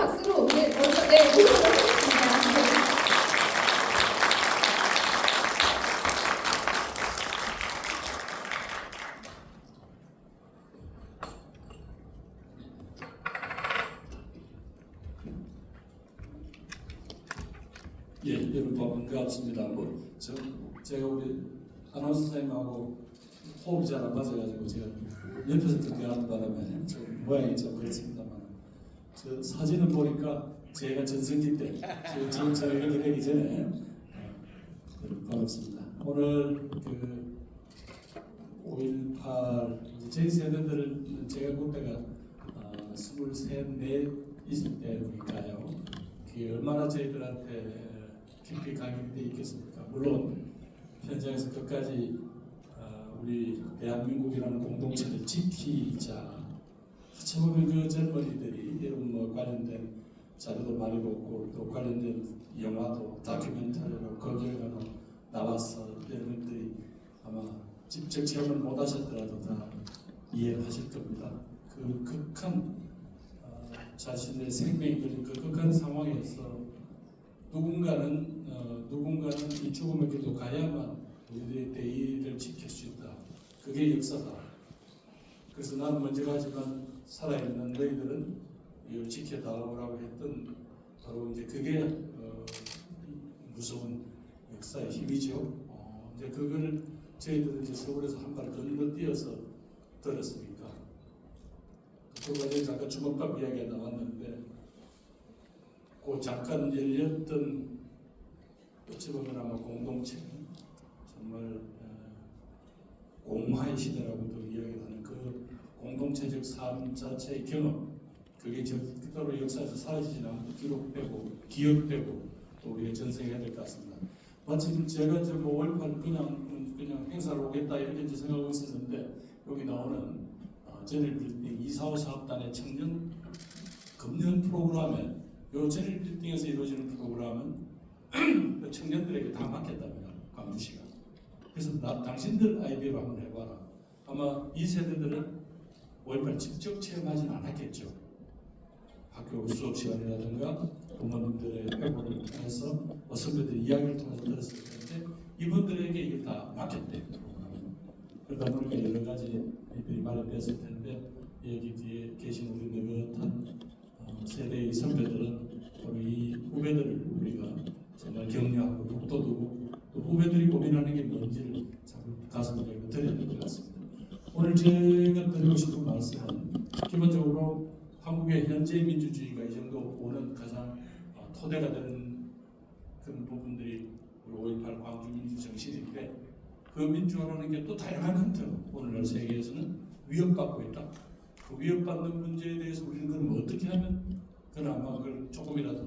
박수로 오늘 벌써 오도록 하겠습니다. 예, 여러분 반갑습니다. 제가 우리 아나운서 선생님하고 호흡이 잘 안 맞아가지고 제가 옆에서 듣게 하는 바람에 좀 모양이 좀 그렇습니다만, 저 사진을 보니까 제가 전성기 때 지금 제가 이렇게 되기 전에 반갑습니다. 오늘 그 5.18 저희 세대들은 제가 그때가 23, 4, 20대니까요. 그게 얼마나 저희들한테 깊이 각인돼 있겠습니까? 물론 현장에서 끝까지 우리 대한민국이라는 공동체를 지키자. 어찌 보면 그 젊은이들이 이런 뭐 관련된 자료도 많이 보고 또 관련된 영화도 다큐멘터리로 거기에가 나와서 여러분들이 아마 직접 체험을 못 하셨더라도 다 이해하실 겁니다. 그 극한 자신의 생명이 걸린 그 극한 상황에서 누군가는 이 죽음의 길로 가야만 우리의 대의를 지킬 수 있다. 그게 역사다. 그래서 나는 먼저 가지만 살아있는 너희들은 이걸 지켜다오라고 했던 바로 이제 그게 무서운 역사의 힘이죠. 이제 그걸 저희들은 이제 서울에서 한 발 건너뛰어서 들었으니까. 그 과정에 잠깐 주먹밥 이야기가 나왔는데, 그 잠깐 열렸던 어찌 보면 아마 공동체, 정말 공화의 시대라고도 이야기하는 그 공동체적 삶 자체의 경험, 그게 그대로 역사에서 사라지지 않고 기록되고 기억되고 또 우리가 전생해야 될 것 같습니다. 마침 제가 저 5.18 그냥 행사를 오겠다 이렇게 생각하고 있었는데, 여기 나오는 제닐빌딩 245 사업단의 청년 금년 프로그램에 요 제닐빌딩에서 이루어지는 프로그램은 그 청년들에게 다 맡겼답니다. 광주시가. 그래서 당신들 아이디어로 한번 해봐라. 아마 이 세대들은 5.18 직접 체험하지는 않았겠죠. 학교 수업 시간이라든가 부모님들의 회고를 통해서 선배들의 이야기를 통해서 들었을 텐데, 이분들에게 이걸 다 맡겼대요. 그러다 보니까 여러 가지 일들이 마련됐을 텐데, 여기 뒤에 계신 우리 느긋한 세대의 선배들은 우리 이 후배들을 우리가 정말 격려하고 북돋우고 또 후배들이 고민하는 게 뭔지를 참 가슴에 드려야 될 것 같습니다. 오늘 제가 드리고 싶은 말씀은 기본적으로 한국의 현재 민주주의가 이 정도 오는 가장 토대가 되는 그런 부분들이 우리 5.18 광주 민주 정신인데, 그 민주화라는 게 또 다양한 형태로 오늘날 세계에서는 위협받고 있다. 그 위협받는 문제에 대해서 우리는 그럼 어떻게 하면 그나마 그걸 조금이라도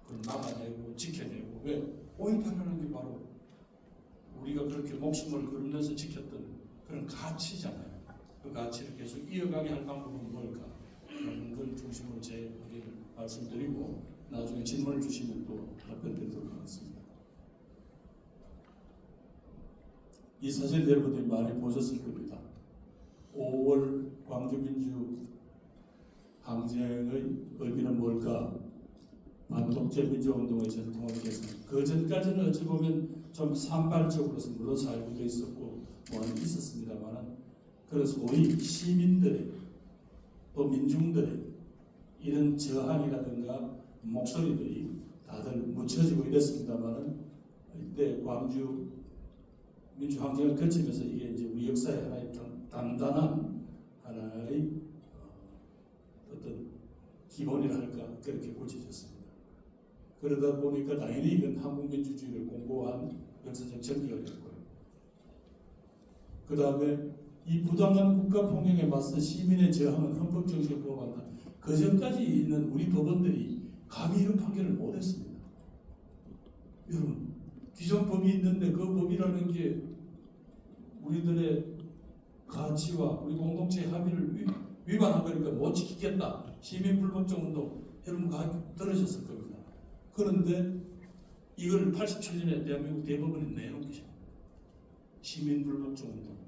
그걸 막아내고 지켜내고, 왜 5.18이라는 게 바로 우리가 그렇게 목숨을 걸면서 지켰던 그런 가치잖아요. 그 가치를 계속 이어가게 할 방법은 뭘까? 그런 걸 중심으로 제 의견을 말씀드리고 나중에 질문을 주시면 또 답변드리도록 하겠습니다. 이 사실 여러분들이 많이 보셨을 겁니다. 5월 광주민주 항쟁의 의미는 뭘까? 반독재 민주운동의 전통을 위해서 그 전까지는 어찌 보면 좀 산발적으로서 물론 사회부도 있었고 뭐는 있었습니다만, 그래서 소위 시민들의 또 민중들의 이런 저항이라든가 목소리들이 다들 묻혀지고 이랬습니다만, 이때 광주 민주항쟁을 거치면서 이게 이제 우리 역사의 하나의 단단한 하나의 어떤 기본이라 할까, 그렇게 고쳐졌습니다. 그러다 보니까 당연히 이건 한국 민주주의를 공고한 역사적 전기가 됐고요. 그 다음에 이 부당한 국가 폭력에 맞서 시민의 저항은 헌법 정신을 보호한다. 그 전까지 있는 우리 법원들이 감히 이런 판결을 못했습니다. 여러분, 기존 법이 있는데 그 법이라는 게 우리들의 가치와 우리 공동체의 합의를 위반한 거니까 못 지키겠다. 시민불법정 운동 여러분 들으셨을 겁니다. 그런데 이걸 87년에 대한민국 대법원이 내놓은 것입니다. 시민불법정 운동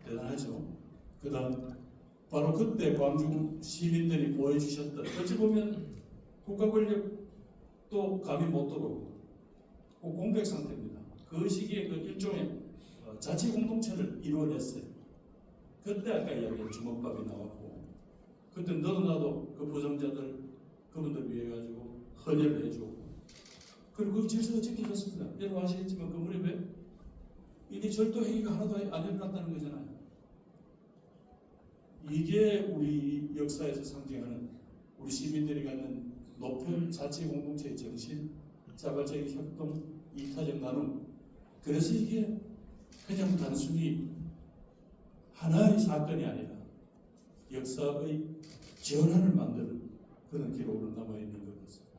대단하죠. 그 다음 바로 그때 광주 시민들이 보여주셨던, 어찌 보면 국가 권력도 감이 못 들어오고 그 공백 상태입니다. 그 시기에 그 일종의 자치 공동체를 이루어냈어요. 그때 아까 이야기한 주먹밥이 나왔고, 그때 너도 나도 그 부정자들 그분들 위해 가지고 헌혈을 해주고, 그리고 그 질서가 지켜졌습니다. 여러분 아시겠지만 그 무렵에 이게 절도 행위가 하나도 안 일어났다는 거잖아요. 이게 우리 역사에서 상징하는 우리 시민들이 갖는 높은 자치 공동체의 정신, 자발적인 협동, 이타적 나눔. 그래서 이게 그냥 단순히 하나의 사건이 아니라 역사의 전환을 만드는 그런 기록으로 남아있는 것 같습니다.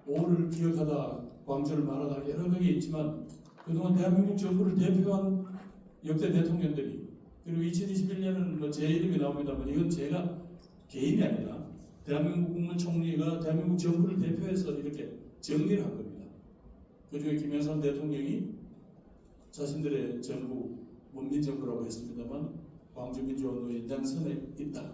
5를 기억하다, 광주를 말하다 여러 가지 있지만 그동안 대한민국 정부를 대표한 역대 대통령들이, 그리고 2021년은 뭐 제 이름이 나옵니다만 이건 제가 개인이 아니라 대한민국 국무총리가 대한민국 정부를 대표해서 이렇게 정리를 한 겁니다. 그중에 김영삼 대통령이 자신들의 정부, 문민정부라고 했습니다만 광주민주화운동의 연장선에 있다.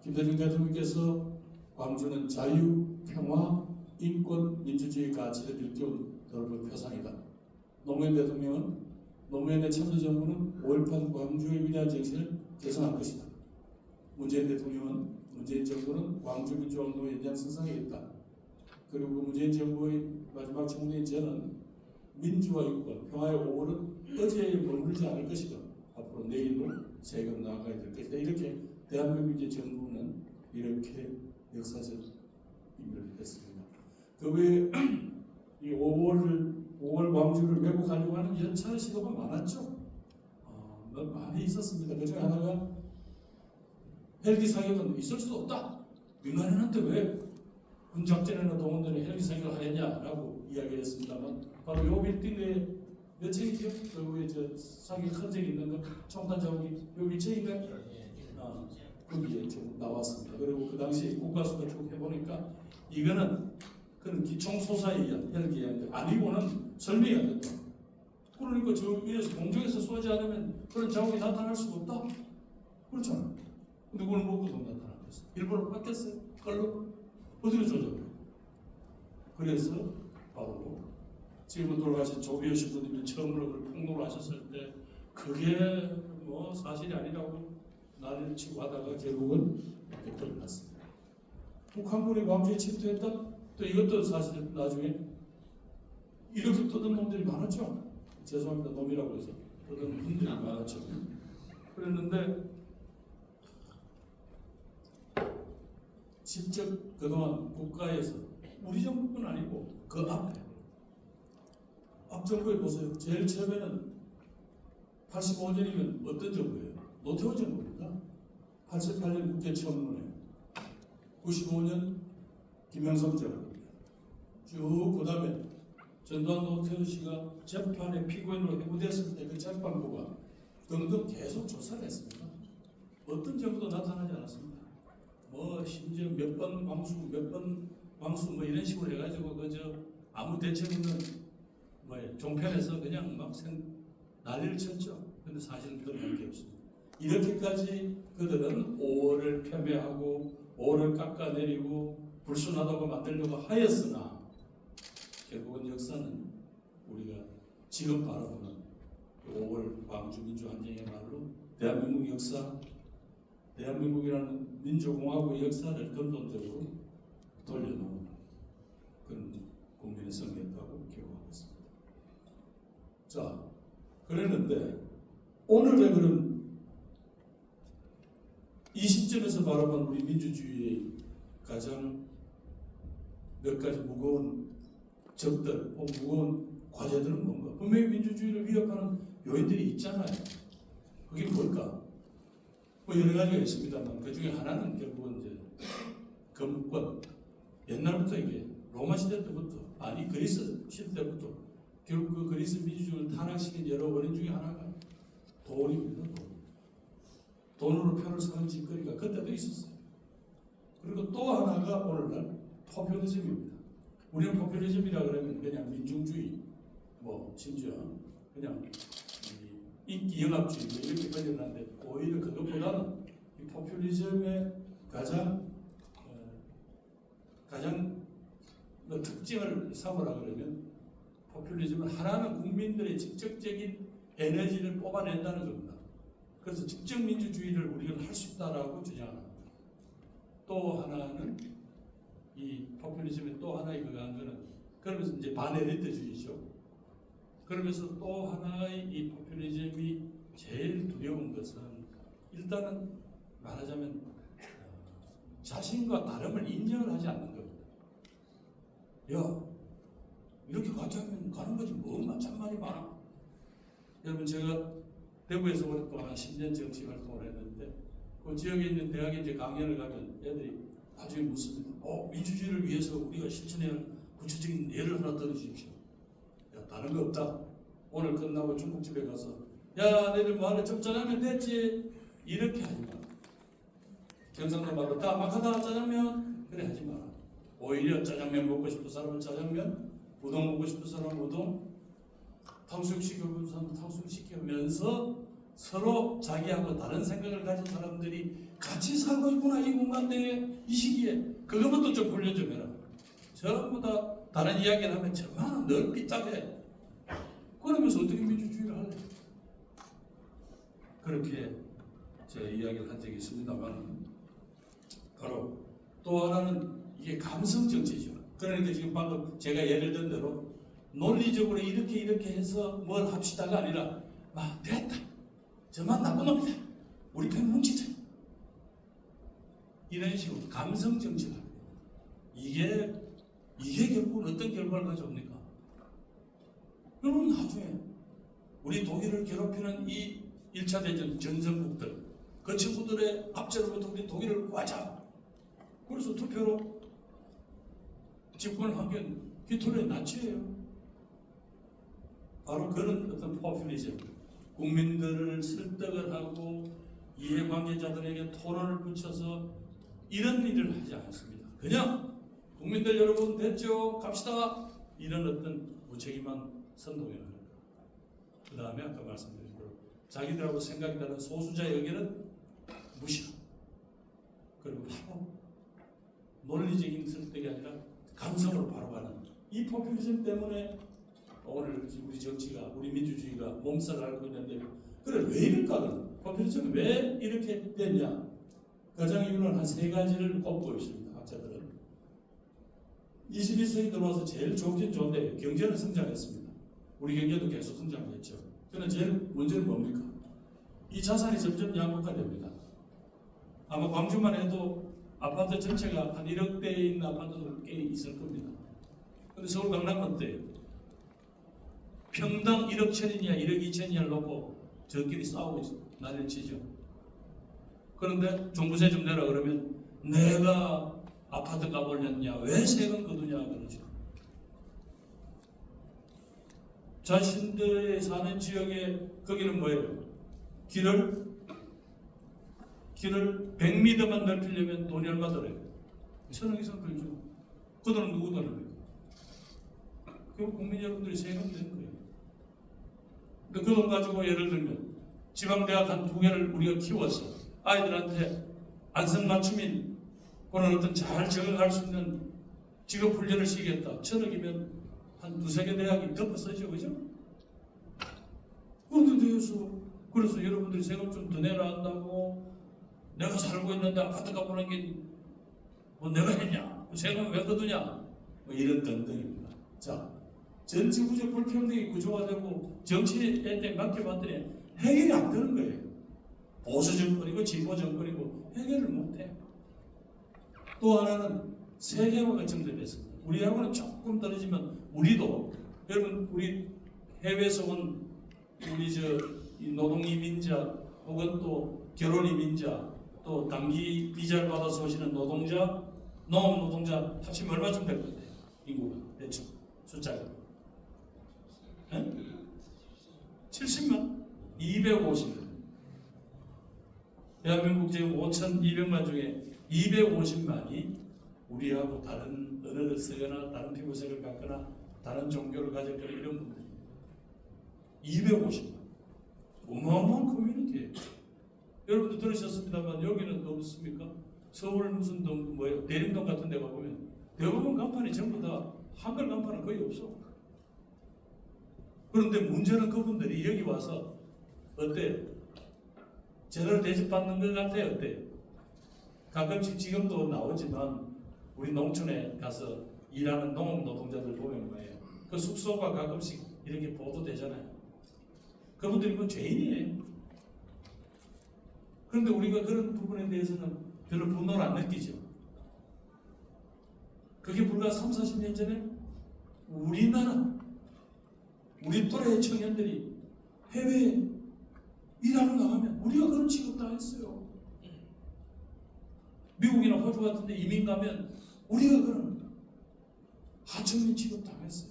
김대중 대통령께서 광주는 자유, 평화, 인권, 민주주의 가치를 일깨운 넓은 표상이다. 노무현 대통령은 노무현의 참여정부는 5.18 광주의 위대한 정신을 개선할 것이다. 문재인 대통령은 문재인 정부는 광주 민주화운동의 연장선상에 있다. 그리고 문재인 정부의 마지막 총리인 저는 민주화 인권, 평화의 5월은 어제에 머물지 않을 것이다. 앞으로 내일로 세계로 나아가야 될 것이다. 이렇게 대한민국의 정부는 이렇게 역사적 의미를 했습니다. 그 외에 이 5월 광주를 왜곡하려고 하는 여차 시도가 많았죠. 많이 있었습니다. 그 중에 하나가 헬기 사격은 있을 수도 없다. 민간인한테 왜 군작전이나 동원들이 헬기 사격을 하겠냐라고 이야기했습니다만 바로 요 빌딩 내에 몇 층이죠? 그 위에 저 사격 흔적이 있는 거 총탄 자국이 요 위층인가요? 거기에 지금 나왔습니다. 그리고 그 당시 국가수가 쭉 해보니까 이거는 그런 기총소사에 의한 헬기에 아니고는 설명이 안 됐다. 그러니까 저 위에서 공중에서 쏘지 않으면 그런 자국이 나타날 수가 없다. 그렇잖아. 근데 그걸 먹고도 나타났어. 일부러 깎였어요. 걸로 어디로 조져요? 그래서 바로 지금 돌아가신 조비오 신부님이 처음으로 그걸 폭로를 하셨을 때 그게 뭐 사실이 아니라고 난리를 치고 하다가 결국은 이렇게 드러났습니다. 북한군이 광주에 침투했다? 또 이것도 사실 나중에 이렇게 떠든 놈들이 많았죠. 죄송합니다. 놈이라고 해서 떠든 분들이 많았죠. 그랬는데 직접 그동안 국가에서 우리 정부뿐 아니고 그 앞에 앞 정부에 보세요. 제일 처음에는 85년이면 어떤 정부예요? 노태우 정부입니다. 88년 국회 청문회, 95년 김영삼 정부, 쭉 그다음에 전두환 노태우 씨가 재판의 피고인으로 해부됐을 때 그 재판부가 등등 계속 조사를 했습니다. 어떤 정부도 나타나지 않았습니다. 뭐 심지어 몇 번 광수 뭐 이런 식으로 해가지고 그저 아무 대책 없는 뭐 종편에서 그냥 막 난리를 쳤죠. 근데 사실은 드러난 게 없습니다. 이렇게까지 그들은 5월을 폄훼하고 5월을 깎아내리고 불순하다고 만들려고 하였으나 결국은 역사는 우리가 지금 바라보는 5월 광주민주항쟁이야말로 대한민국 역사, 대한민국이라는 민주공화국의 역사를 근본적으로 돌려놓은 그런 국민의 승리였다고 기록하고 있습니다. 자, 그랬는데 오늘의 그런 이 시점에서 바라본 우리 민주주의의 가장 몇 가지 무거운 적들, 무거운 과제들은 뭔가? 분명히 민주주의를 위협하는 요인들이 있잖아요. 그게 뭘까? 뭐 여러 가지가 있습니다만 그 중에 하나는 결국은 이제 금권. 옛날부터 이게 로마 시대 때부터, 아니 그리스 시대 때부터 결국 그 그리스 민주주의를 타락시킨 여러 원인 중에 하나가 돈입니다. 돈으로 표를 사는 짓거리가 그때도 있었어요. 그리고 또 하나가 오늘날 포퓰리즘입니다. 우리는 포퓰리즘이라 그러면 그냥 민중주의, 뭐 심지어 그냥 인기 영합주의 뭐 이렇게 걸려놨는데 오히려 그것보다는 이 포퓰리즘의 가장 뭐 특징을 삼으라 그러면 포퓰리즘은 하나는 국민들의 직접적인 에너지를 뽑아낸다는 겁니다. 그래서 직접 민주주의를 우리가 할 수 있다라고 주장합니다. 또 하나는 이 포퓰리즘의 또 하나의 그한 거는 그러면서 이제 반에리트주의죠. 그러면서 또 하나의 이 포퓰리즘이 제일 두려운 것은 일단은 말하자면 자신과 다름을 인정을 하지 않는 겁니다. 야, 이렇게 같이 하면 가는 거지 뭐 마찬가지 많아. 여러분 제가 대구에서 오랫동안 10년 정치 활동을 했는데 그 지역에 있는 대학에 이제 강연을 가면 애들이 나중에 묻습니다. 민주주의를 위해서 우리가 실천해야 할 구체적인 예를 하나 들어주십시오. 야, 다른 거 없다. 오늘 끝나고 중국집에 가서 야, 너희들 뭐 하래 좀 짜장면 됐지? 이렇게 하지 마라. 경상도 말로 다 막하다 짜장면 그래 하지 마라. 오히려 짜장면 먹고 싶은 사람은 짜장면, 우동 먹고 싶은 사람은 우동, 탕수육 시키는 사람은 탕수육 시키면서 서로 자기하고 다른 생각을 가진 사람들이 같이 살고 있구나 이 공간 내에 이 시기에 그것부터 좀 훈련 좀 해라. 전부 다 다른 이야기를 하면 저만 늘 삐딱해. 그러면서 어떻게 민주주의를 할래? 그렇게 제가 이야기를 한 적이 있습니다만 바로 또 하나는 이게 감성 정치죠. 그러니까 지금 방금 제가 예를 든 대로 논리적으로 이렇게 해서 뭘 합시다가 아니라 막 됐다. 저만 나쁜 놈이다. 우리 편 뭉치자. 이런 식으로 감성 정치가 이게 결국은 어떤 결과를 가져옵니까? 여러분 나중에 우리 독일을 괴롭히는 이 1차 대전 전선국들 그 친구들의 압제로부터 우리 독일을 구하자. 그래서 투표로 집권을 한 게 히틀러의 나치예요. 바로 그런 어떤 포퓰리즘, 국민들을 설득을 하고 이해관계자들에게 토론을 붙여서 이런 일을 하지 않습니다. 그냥 국민들 여러분 됐죠? 갑시다. 이런 어떤 무책임한 선동을 합니다. 그 다음에 아까 말씀드린 대로 자기들하고 생각이 다른 소수자의 의견은 무시하고 그리고 바로 논리적인 설득이 아니라 감성으로 바로 가는 이 포퓰리즘 때문에 오늘 우리 정치가 우리 민주주의가 몸살을 앓고 있는데 그래 왜 이럴까? 포퓰리즘이 왜 이렇게 됐냐? 가장 이유는 한 세 가지를 꼽고 있습니다. 학자들은 21세기 들어와서 제일 좋긴 좋은데 경제는 성장했습니다. 우리 경제도 계속 성장했죠. 그러나 제일 문제는 뭡니까? 이 자산이 점점 양극화됩니다. 아마 광주만 해도 아파트 전체가 한 1억 대에 있는 아파트도 꽤 있을 겁니다. 근데 서울 강남은 어때요? 평당 1억 천이냐 1억 2천이냐를 놓고 저끼리 싸우고 있어. 난리를 치죠. 그런데 종부세 좀 내라 그러면 내가 아파트 값 올렸냐 왜 세금 거두냐 그러죠. 자신들의 사는 지역에 거기는 뭐예요? 길을 100m만 넓히려면 돈이 얼마 들어요? 1,000원 이상 들죠. 그 돈은 누구 돈입니까? 결국 국민 여러분들이 세금 내는 거예요. 그 돈 가지고 예를 들면 지방대학 한 2개를 우리가 키워서 아이들한테 안성맞춤인 그런 어떤 잘 적응할 수 있는 직업훈련을 시키겠다. 1,000억이면 한 2-3개 대학이 덮어서죠. 그죠? 그런데 그래서 여러분들이 세금 좀 더 내라 한다고 내가 살고 있는데 아파트 값보는 게 뭐 내가 했냐? 세금 왜 거두냐? 뭐 이런 등등입니다. 자, 전지구조 불평등이 구조화되고 정치에 맡겨봤더니 해결이 안 되는 거예요. 보수 정권이고 진보 정권이고 해결을 못해. 또 하나는 세계화가 정립됐습니다. 우리하고는 조금 떨어지면 우리도 여러분 우리 해외에서 온 우리 이 노동이민자 혹은 또 결혼이민자 또 단기 비자를 받아서 오시는 노동자, 농업 노동자 합치면 얼마쯤 될 것 같아요? 인구가 대충 숫자가 70만? 250만. 대한민국 지금 5,200만 중에 250만이 우리하고 다른 언어를 쓰거나 다른 피부색을 갖거나 다른 종교를 가졌거나 이런 분들입니다. 250만. 어마어마한 커뮤니티예요. 여러분도 들으셨습니다만 여기는 없습니까? 서울 무슨 동 뭐예요? 대림동 같은 데 가보면 대부분 간판이 전부 다 한글 간판은 거의 없어. 그런데 문제는 그분들이 여기 와서 어때요? 제대로 대접받는 것 같아요? 어때요? 가끔씩 지금도 나오지만 우리 농촌에 가서 일하는 농업 노동자들 보면 뭐예요? 그 숙소가 가끔씩 이렇게 보도되잖아요. 그분들이 뭐 죄인이에요. 그런데 우리가 그런 부분에 대해서는 별로 분노를 안 느끼죠. 그게 불과 3, 40년 전에 우리나라 우리 또래의 청년들이 해외에 일하러 나가면 우리가 그런 취급 다 했어요. 미국이나 호주 같은 데 이민 가면 우리가 그런 하청민 취급 당했어요.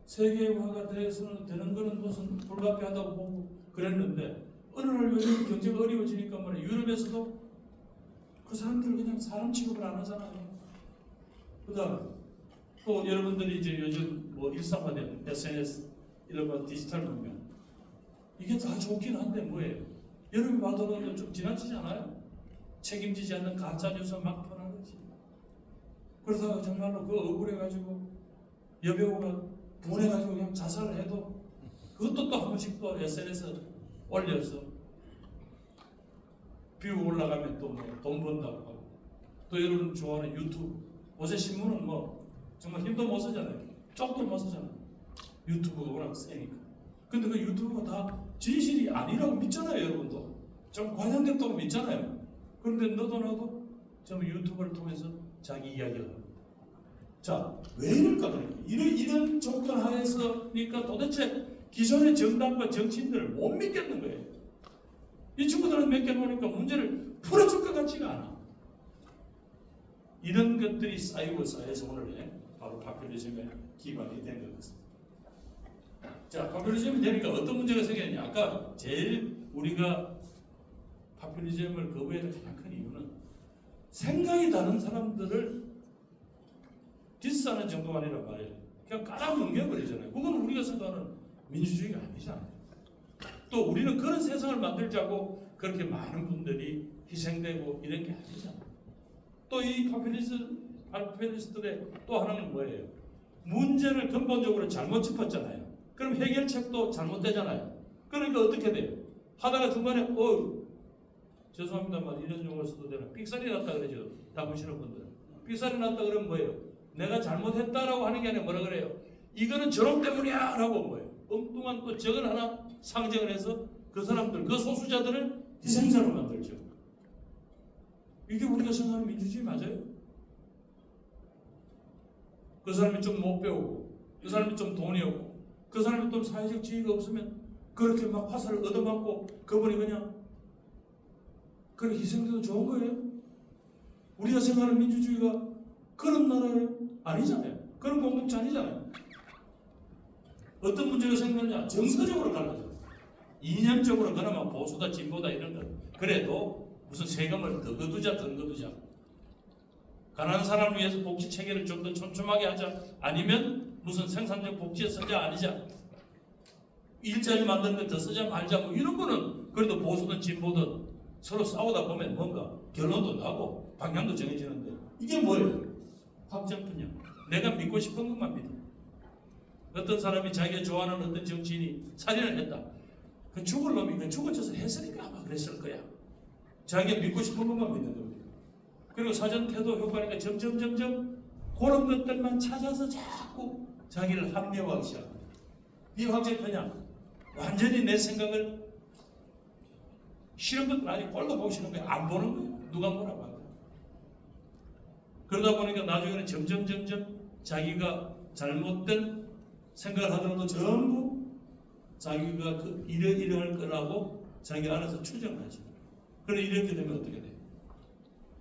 세계화가 되는 거는 무슨 불가피하다고 보고 그랬는데 어느 날 요즘 경제가 어려워지니까 말이야 유럽에서도 그 사람들 그냥 사람 취급을 안 하잖아요. 그다음 또 여러분들이 이제 요즘 뭐 일상화된 SNS 이런 거 디지털 문명 이게 다 좋긴 한데 뭐예요? 여러분이 봐도 좀 지나치지 않아요? 책임지지 않는 가짜뉴스 막 퍼나르지. 그러다가 정말로 그 억울해가지고 여배우가 분해가지고 그냥 자살을 해도 그것도 또 한 번씩 또 SNS에 올려서 뷰 올라가면 또 뭐 돈 번다고 하고 또 여러분 좋아하는 유튜브 어제 신문은 뭐 정말 힘도 못 쓰잖아요. 쪽도 못 쓰잖아요. 유튜브가 워낙 세니까. 근데 그 유튜브가 다 진실이 아니라고 믿잖아요. 여러분도 좀 과장됐다고 믿잖아요. 그런데 너도 나도 좀 유튜브를 통해서 자기 이야기를 합니다. 자, 왜 이럴까? 이런 조건 하에서니까 도대체 기존의 정당과 정치인들을 못 믿겠는 거예요. 이 친구들은 맡겨놓으니까 문제를 풀어줄 것 같지가 않아. 이런 것들이 쌓이고 쌓여서 오늘 바로 파퓰리즘의 기반이 된 것 같습니다. 자, 파퓰리즘이 되니까 어떤 문제가 생겼냐? 아까 제일 우리가 파퓰리즘을 거부해야 될 가장 큰 이유는 생각이 다른 사람들을 디스하는 정도가 아니라 말이에요. 그냥 깔아뭉개버리잖아요. 그건 우리가 생각하는 민주주의가 아니잖아요. 또 우리는 그런 세상을 만들자고 그렇게 많은 분들이 희생되고 이런 게 아니잖아요. 또 이 파퓰리스트들의 또 하나는 뭐예요? 문제를 근본적으로 잘못 짚었잖아요. 그럼 해결책도 잘못되잖아요. 그러니까 어떻게 돼요? 하다가 중간에 죄송합니다만 이런 용어를 써도 되나? 삑살이 났다 그러죠. 다 보시는 분들. 삑살이 났다 그러면 뭐예요? 내가 잘못했다라고 하는 게 아니라 뭐라 그래요? 이거는 저놈 때문이야 라고 뭐예요? 엉뚱한 또 적을 하나 상정을 해서 그 사람들, 그 소수자들을 희생자로 만들죠. 이게 우리가 생각하는 민주주의 맞아요? 그 사람이 좀 못 배우고 그 사람이 좀 돈이 없고 그 사람이 또 사회적 지위가 없으면 그렇게 막 화살을 얻어맞고 그분이 그냥 그렇게 희생돼도 좋은 거예요? 우리가 생각하는 민주주의가 그런 나라예요? 아니잖아요. 그런 공동체 아니잖아요. 어떤 문제가 생겼냐? 정서적으로 갈라져. 이념적으로 그나마 보수다 진보다 이런 거 그래도 무슨 세금을 더 거두자 가난한 사람을 위해서 복지 체계를 좀 더 촘촘하게 하자 아니면 무슨 생산적 복지에 쓰자 아니자 일자리 만드는 데 더 쓰자 말자 뭐 이런 거는 그래도 보수든 진보든 서로 싸우다 보면 뭔가 결론도 나고 방향도 정해지는데 이게 뭐예요? 확정편이야. 내가 믿고 싶은 것만 믿어. 어떤 사람이 자기가 좋아하는 어떤 정치인이 살인을 했다. 그 죽을 놈이 그 죽을 짓을 했으니까 아마 그랬을 거야. 자기가 믿고 싶은 것만 믿는 겁니다. 그리고 사전 태도 효과니까 점점 그런 것들만 찾아서 자꾸 자기를 합리화하기 시작합니다. 이 확정편이야. 완전히 내 생각을 싫은 것들 아니 꼴도 보기 싫은 거야. 안 보는 거야. 누가 뭐라고 할까. 그러다 보니까 나중에는 점점 자기가 잘못된 생각을 하더라도 전부 자기가 그 이럴 거라고 자기가 알아서 추정하죠. 그런데 이렇게 되면 어떻게 돼요?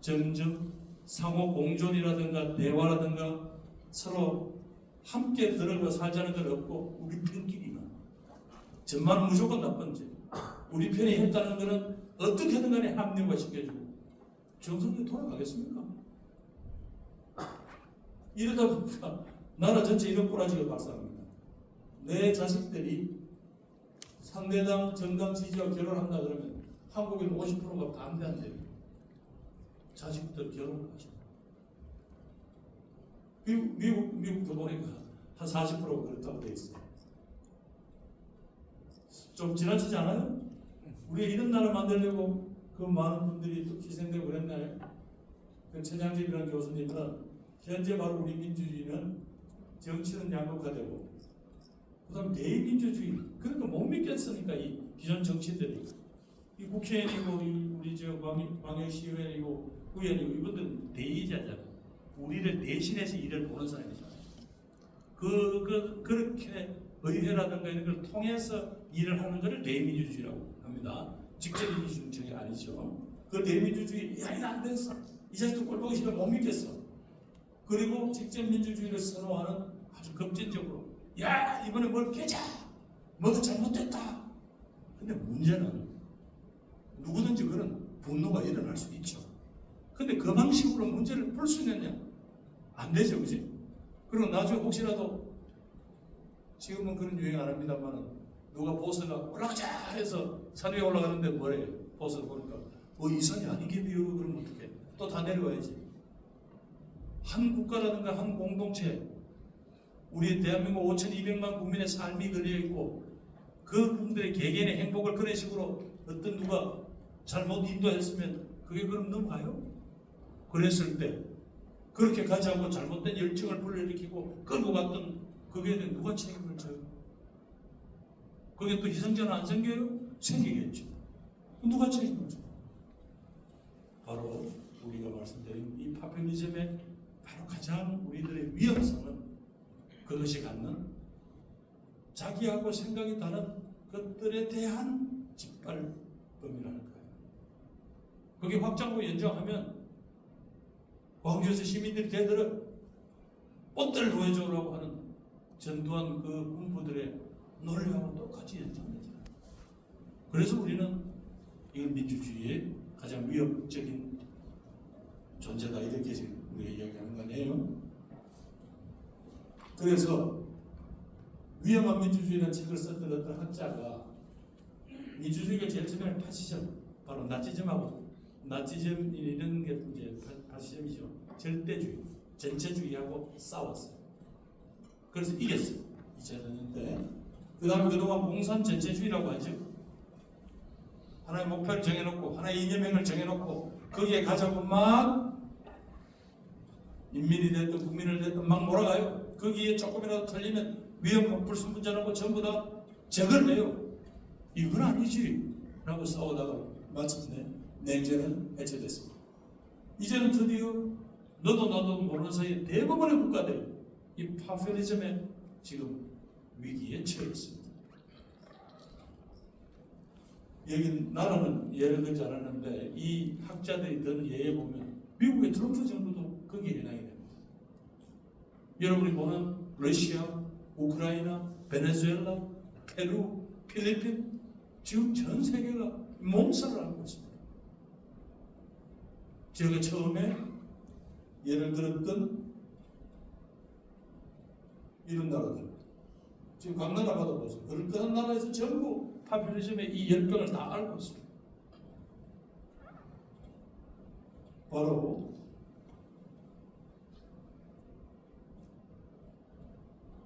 점점 상호 공존이라든가 대화라든가 서로 함께 들어가 살자는 건 없고 우리 편끼리만 전만 무조건 나쁜 죄. 우리 편이 했다는 것은 어떻게든 간에 합리화 시켜주고 정상적으로 돌아가겠습니까? 이러다 보니까 나라 전체 이런 꼬라지가 발생합니다. 내 자식들이 상대당 정당 지지와 결혼한다 그러면 한국에는 50%가 반대한대요. 자식들 결혼을 하죠. 미국도 보니까 한 40%가 그렇다고 돼 있어요. 좀 지나치지 않아요? 우리가 이런 나라 만들려고 그 많은 분들이 또 희생되고 그랬나요? 그 최장집이라는 교수님은 현재 바로 우리 민주주의는 정치는 양극화되고 그다음 대의민주주의 그러니까 못 믿겠으니까 이 기존 정치인들이 이 국회의원이고 우리 저 광역시의원이고 의원이고 이분들은 대의자잖아요. 우리를 대신해서 일을 보는 사람이잖아요. 그렇게 의회라든가 이런 걸 통해서 일을 하는 것을 대의민주주의라고 합니다. 직접 민주주의 아니죠. 그 대의민주주의 야 이거 안 됐어. 이 자식도 꼴 보기 싫어 못 믿겠어. 그리고 직접 민주주의를 선호하는 아주 급진적으로 야 이번에 뭘 깨자 뭐가 잘못됐다. 근데 문제는 누구든지 그런 분노가 일어날 수 있죠. 근데 그 방식으로 문제를 풀 수 있느냐? 안 되죠, 그지? 그리고 나중에 혹시라도 지금은 그런 유행 안 합니다만은 누가 보스가 올라가자 해서 산 위에 올라가는데 뭐래요? 보스를 보니까 이 산이 아니게 비요 그러면 어떡해? 또 다 내려와야지. 한 국가라든가 한 공동체 우리 대한민국 5,200만 국민의 삶이 걸려 있고 그 분들의 개개인의 행복을 그런 식으로 어떤 누가 잘못 인도했으면 그게 그럼 넘어가요? 그랬을 때 그렇게 가지 않고 잘못된 열정을 불러일으키고 끌고 갔던 그게 누가 책임을 져요? 그게 또 희생자는 안 생겨요? 생기겠죠. 누가 책임을 져요? 바로 우리가 말씀드린 이 파퓰리즘의 바로 가장 우리들의 위험성은 그것이 갖는 자기하고 생각이 다른 것들에 대한 짓밟음이랄까요. 그게 확장고 연장하면 광주에서 시민들이 대들어 뽐대를 보여주려고 하는 전두환 그 군부들의 논리하고 똑같이 연장되잖아요. 그래서 우리는 이건 민주주의의 가장 위협적인 존재다 이렇게 지금 우리가 이야기하는 거네요. 그래서 위험한 민주주의라는 책을 썼던 어떤 학자가 민주주의가 제일 처음에 파시즘, 바로 나치즘 이런 게 이제 파시즘이죠. 절대주의, 전체주의하고 싸웠어요. 그래서 이겼어요. 2000년대. 그 다음에 그동안 공산 전체주의라고 하죠. 하나의 목표를 정해놓고 하나의 이념행을 정해놓고 거기에 가자고 막 인민이 됐든 국민을 됐든 막 몰아가요. 거기에 조금이라도 틀리면 위험 불순분자라고 전부 다 적을 내요. 이건 아니지 라고 싸우다가 마침내 냉전은 해체됐습니다. 이제는 드디어 너도 나도 모르는 사이에 대부분의 국가들이 이 파퓰리즘의 지금 위기에 처해 있습니다. 여기 나라는 예를 들지 않았는데 이 학자들이 드는 예에 보면 미국의 트럼프 정부도 거기에 해당이 됩니다. 여러분이 보는 러시아, 우크라이나, 베네수엘라, 페루, 필리핀 지금 전 세계가 몸살을 앓고 있습니다. 제가 처음에 예를 들었던 이런 나라들 지금 각 나라 받아보세요. 그런 나라에서 전부 파퓰리즘의 이 열병을 다 앓고 있습니다. 바로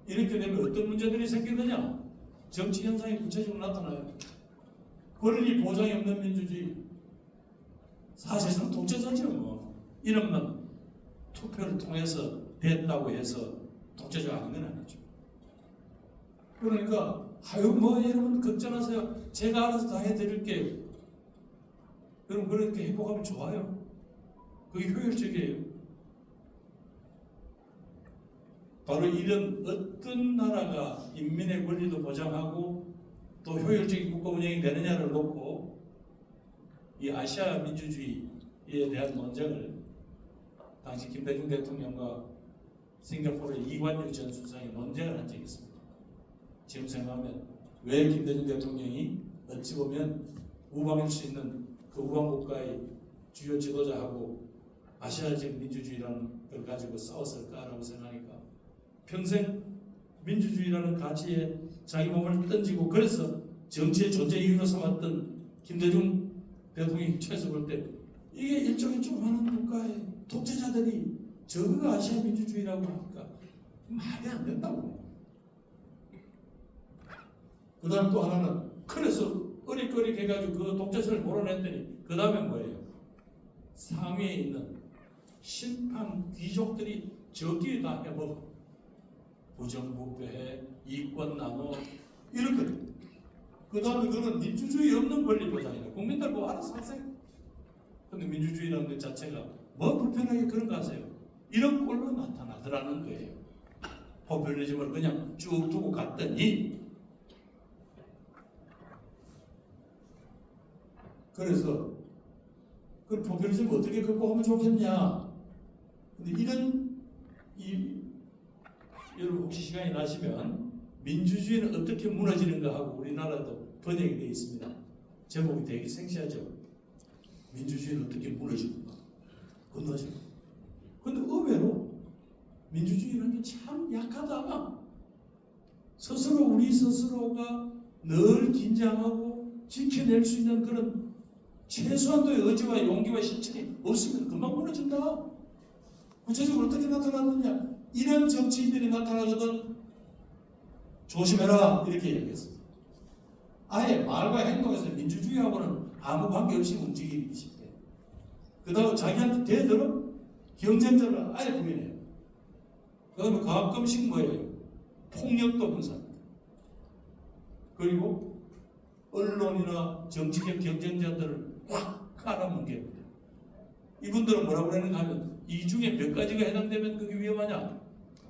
이렇게 되면 어떤 문제들이 생기느냐? 정치 현상이 구체적으로 나타나요. 권리 보장이 없는 민주주의, 사실상 독재자죠. 뭐. 이름만 투표를 통해서 됐다고 해서 독재자가 아닌 건 아니죠. 그러니까 여러분 걱정하세요. 제가 알아서 다 해드릴게요. 여러분 그렇게 행복하면 좋아요. 그게 효율적이에요. 바로 이런 어떤 나라가 인민의 권리도 보장하고 또 효율적인 국가 운영이 되느냐를 놓고 이 아시아 민주주의에 대한 논쟁을 당시 김대중 대통령과 싱가포르의 이관유 전 수상이 논쟁을 한 적이 있습니다. 지금 생각하면 왜 김대중 대통령이 어찌 보면 우방일 수 있는 그 우방국가의 주요 지도자하고 아시아적 민주주의라는 걸 가지고 싸웠을까라고 생각하니까 평생 민주주의라는 가치에 자기 몸을 던지고 그래서 정치의 존재 이유로 삼았던 김대중 대통령이 최소 볼 때 이게 일종의 조그마한 국가의 독재자들이 저거가 아시아 민주주의라고 하니까 말이 안 된다고. 그 다음 또 하나는 그래서 어리꺼리 해가지고 그 독재설을 몰아냈더니 그 다음에 뭐예요? 상위에 있는 심판 귀족들이 저기에 다 해먹어. 부정부패, 이권 나눠 이렇게. 그 다음에 그거는 민주주의 없는 권리 보장이다. 국민들 뭐 알아서 하세요. 근데 민주주의라는 것 자체가 뭐 불편하게 그런 거 하세요. 이런 꼴로 나타나더라는 거예요. 포퓰리즘을 그냥 쭉 두고 갔더니 그래서 그 포퓰리즘 어떻게 극복하면 좋겠냐. 근데 여러분 혹시 시간이 나시면 민주주의는 어떻게 무너지는가 하고 우리나라도 번역이 되어 있습니다. 제목이 되게 생시하죠. 민주주의는 어떻게 무너지는가. 건너죠. 근데 의외로 민주주의라는 게 참 약하다. 우리 스스로가 늘 긴장하고 지켜낼 수 있는 그런 최소한도의 의지와 용기와 실천이 없으면 금방 무너진다. 구체적으로 어떻게 나타났느냐? 이런 정치인들이 나타나거든 조심해라 이렇게 얘기했습니다. 아예 말과 행동에서 민주주의하고는 아무 관계없이 움직이기 쉽게. 그 다음에 자기한테 대들어 경쟁자를 아예 부인해요. 그 다음에 가끔씩 뭐예요? 폭력도 행사합니다. 그리고 언론이나 정치적 경쟁자들을 확 깔아뭉갭니다. 이분들은 뭐라고 그러는가 하면 이 중에 몇 가지가 해당되면 그게 위험하냐?